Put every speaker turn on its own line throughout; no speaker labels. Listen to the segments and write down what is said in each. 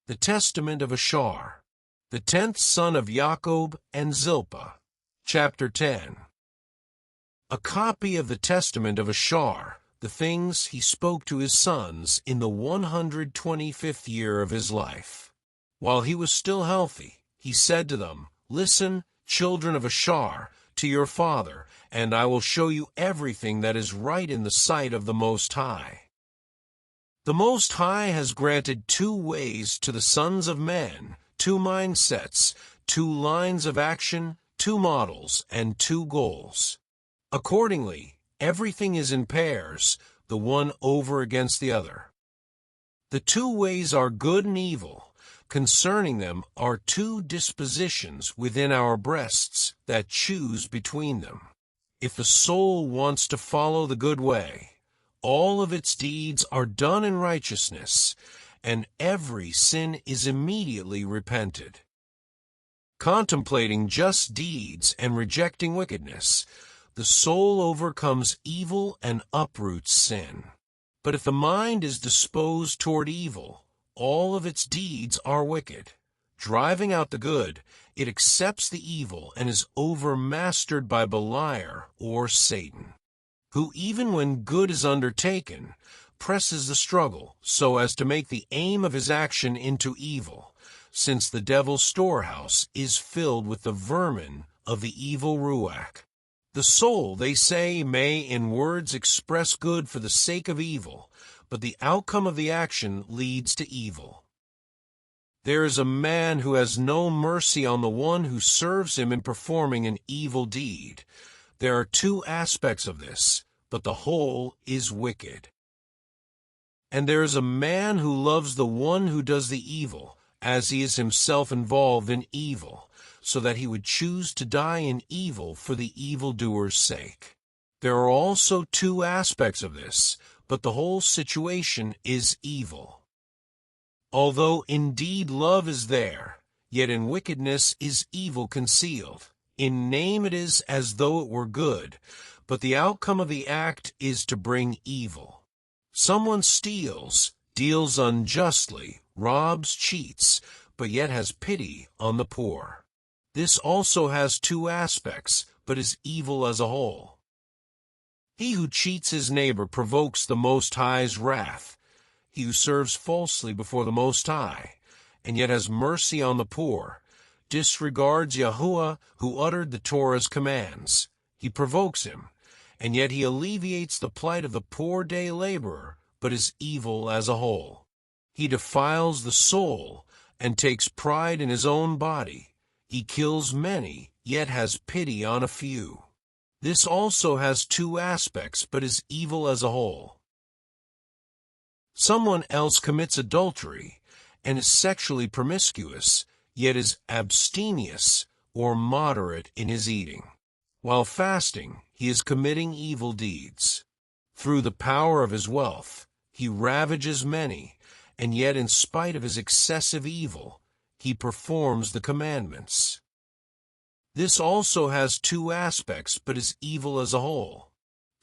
The Testament of ASHAR, the 10th son of Jacob and Zilpha. Chapter 10. A copy of the Testament of ASHAR, the things he spoke to his sons in the 125th year of his life. While he was still healthy, he said to them, "Listen, children of ASHAR, to your father, and I will show you everything that is right in the sight of the Most High." The Most High has granted two ways to the sons of men, two mindsets, two lines of action, two models, and two goals. Accordingly, everything is in pairs, the one over against the other. The two ways are good and evil. Concerning them are two dispositions within our breasts that choose between them. If the soul wants to follow the good way, all of its deeds are done in righteousness, and every sin is immediately repented. Contemplating just deeds and rejecting wickedness, the soul overcomes evil and uproots sin. But if the mind is disposed toward evil, all of its deeds are wicked. Driving out the good, it accepts the evil and is overmastered by Beliar or Satan, who even when good is undertaken, presses the struggle so as to make the aim of his action into evil, since the devil's storehouse is filled with the vermin of the evil ruach. The soul, they say, may in words express good for the sake of evil, but the outcome of the action leads to evil. There is a man who has no mercy on the one who serves him in performing an evil deed. There are two aspects of this, but the whole is wicked. And there is a man who loves the one who does the evil, as he is himself involved in evil, so that he would choose to die in evil for the evildoer's sake. There are also two aspects of this, but the whole situation is evil. Although indeed love is there, yet in wickedness is evil concealed. In name it is as though it were good, but the outcome of the act is to bring evil. Someone steals, deals unjustly, robs, cheats, but yet has pity on the poor. This also has two aspects, but is evil as a whole. He who cheats his neighbor provokes the Most High's wrath. He who serves falsely before the Most High, and yet has mercy on the poor, disregards Yahuwah who uttered the Torah's commands. He provokes him, and yet he alleviates the plight of the poor day laborer, but is evil as a whole. He defiles the soul, and takes pride in his own body. He kills many, yet has pity on a few. This also has two aspects, but is evil as a whole. Someone else commits adultery, and is sexually promiscuous, yet is abstemious or moderate in his eating. While fasting, he is committing evil deeds. Through the power of his wealth, he ravages many, and yet in spite of his excessive evil, he performs the commandments. This also has two aspects, but is evil as a whole.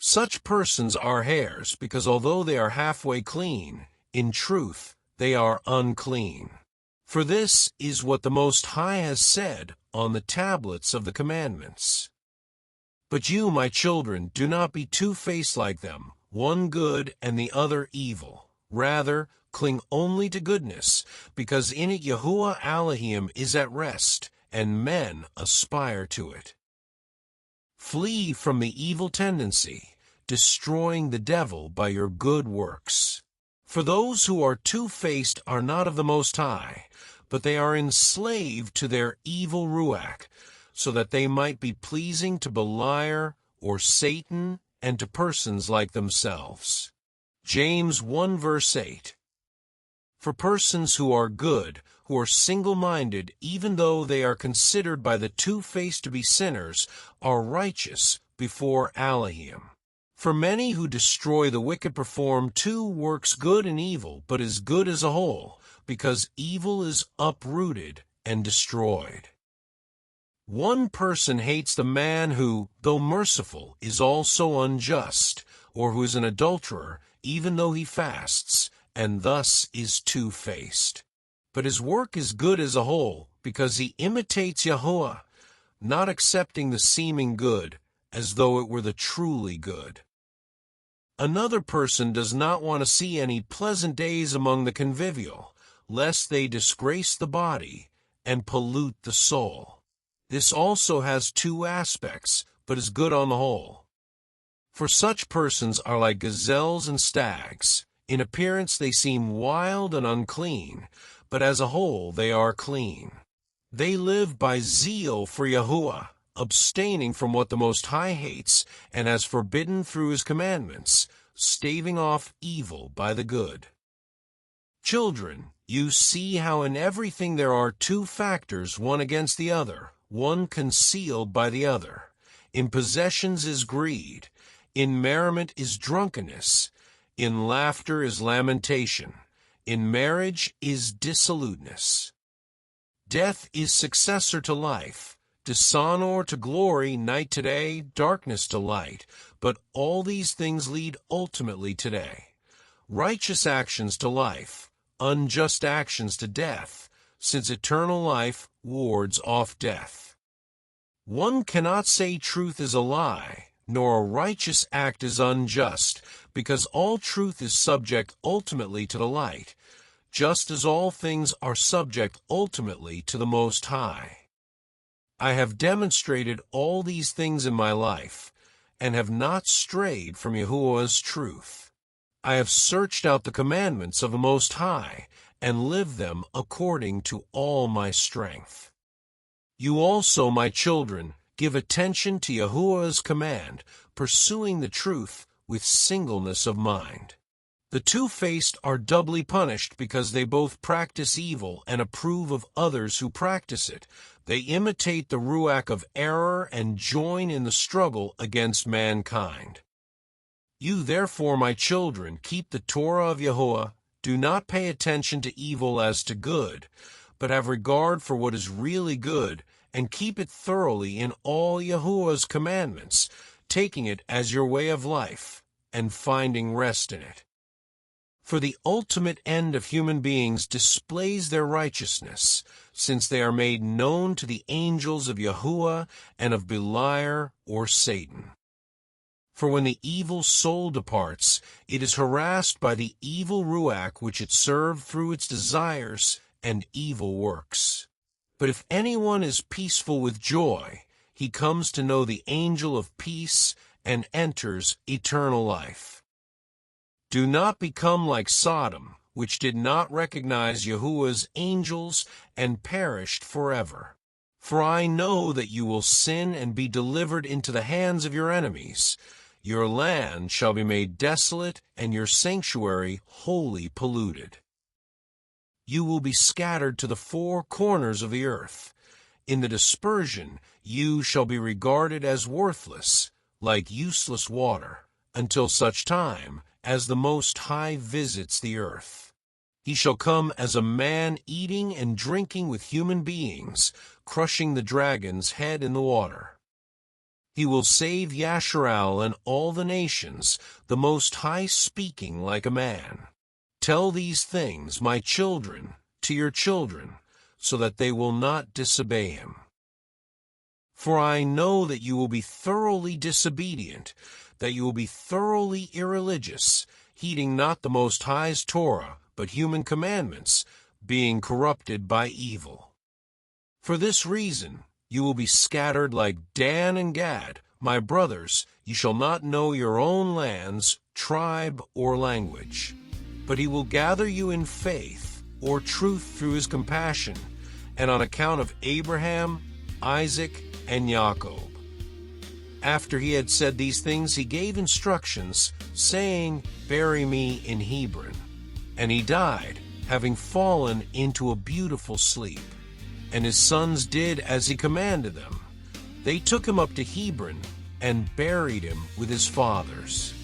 Such persons are hares, because although they are halfway clean, in truth they are unclean. For this is what the Most High has said on the tablets of the commandments. But you, my children, do not be two-faced like them, one good and the other evil. Rather, cling only to goodness, because in it Yahuwah Elohim is at rest, and men aspire to it. Flee from the evil tendency, destroying the devil by your good works. For those who are two-faced are not of the Most High, but they are enslaved to their evil ruach, so that they might be pleasing to Beliar or Satan and to persons like themselves. James 1 verse 8. For persons who are good, who are single-minded, even though they are considered by the two-faced to be sinners, are righteous before Elohim. For many who destroy the wicked perform two works, good and evil, but is good as a whole, because evil is uprooted and destroyed. One person hates the man who, though merciful, is also unjust, or who is an adulterer, even though he fasts, and thus is two-faced. But his work is good as a whole, because he imitates Yahuwah, not accepting the seeming good as though it were the truly good. Another person does not want to see any pleasant days among the convivial, lest they disgrace the body and pollute the soul. This also has two aspects, but is good on the whole. For such persons are like gazelles and stags. In appearance they seem wild and unclean, but as a whole they are clean. They live by zeal for Yahuwah, abstaining from what the Most High hates and has forbidden through his commandments, staving off evil by the good. Children, you see how in everything there are two factors, one against the other, one concealed by the other. In possessions is greed, in merriment is drunkenness, in laughter is lamentation, in marriage is dissoluteness. Death is successor to life, dishonor to glory, night to day, darkness to light, but all these things lead ultimately to day. Righteous actions to life, unjust actions to death, since eternal life wards off death. One cannot say truth is a lie, nor a righteous act is unjust, because all truth is subject ultimately to the light, just as all things are subject ultimately to the Most High. I have demonstrated all these things in my life, and have not strayed from Yahuwah's truth. I have searched out the commandments of the Most High, and lived them according to all my strength. You also, my children, give attention to Yahuwah's command, pursuing the truth with singleness of mind. The two-faced are doubly punished because they both practice evil and approve of others who practice it. They imitate the ruach of error and join in the struggle against mankind. You therefore, my children, keep the Torah of Yahuwah, do not pay attention to evil as to good, but have regard for what is really good, and keep it thoroughly in all Yahuwah's commandments, taking it as your way of life, and finding rest in it. For the ultimate end of human beings displays their righteousness, since they are made known to the angels of Yahuwah and of Beliar or Satan. For when the evil soul departs, it is harassed by the evil ruach which it served through its desires and evil works. But if anyone is peaceful with joy, he comes to know the angel of peace and enters eternal life. Do not become like Sodom, which did not recognize Yahuwah's angels and perished forever. For I know that you will sin and be delivered into the hands of your enemies. Your land shall be made desolate, and your sanctuary wholly polluted. You will be scattered to the four corners of the earth. In the dispersion you shall be regarded as worthless, like useless water, until such time as the Most High visits the earth. He shall come as a man eating and drinking with human beings, crushing the dragon's head in the water. He will save Yasharal and all the nations, the Most High speaking like a man. Tell these things, my children, to your children, so that they will not disobey him. For I know that you will be thoroughly disobedient, that you will be thoroughly irreligious, heeding not the Most High's Torah, but human commandments, being corrupted by evil. For this reason, you will be scattered like Dan and Gad. My brothers, you shall not know your own lands, tribe, or language. But he will gather you in faith, or truth through his compassion, and on account of Abraham, Isaac, and Jacob. After he had said these things, he gave instructions, saying, Bury me in Hebron. And he died, having fallen into a beautiful sleep. And his sons did as he commanded them. They took him up to Hebron and buried him with his fathers.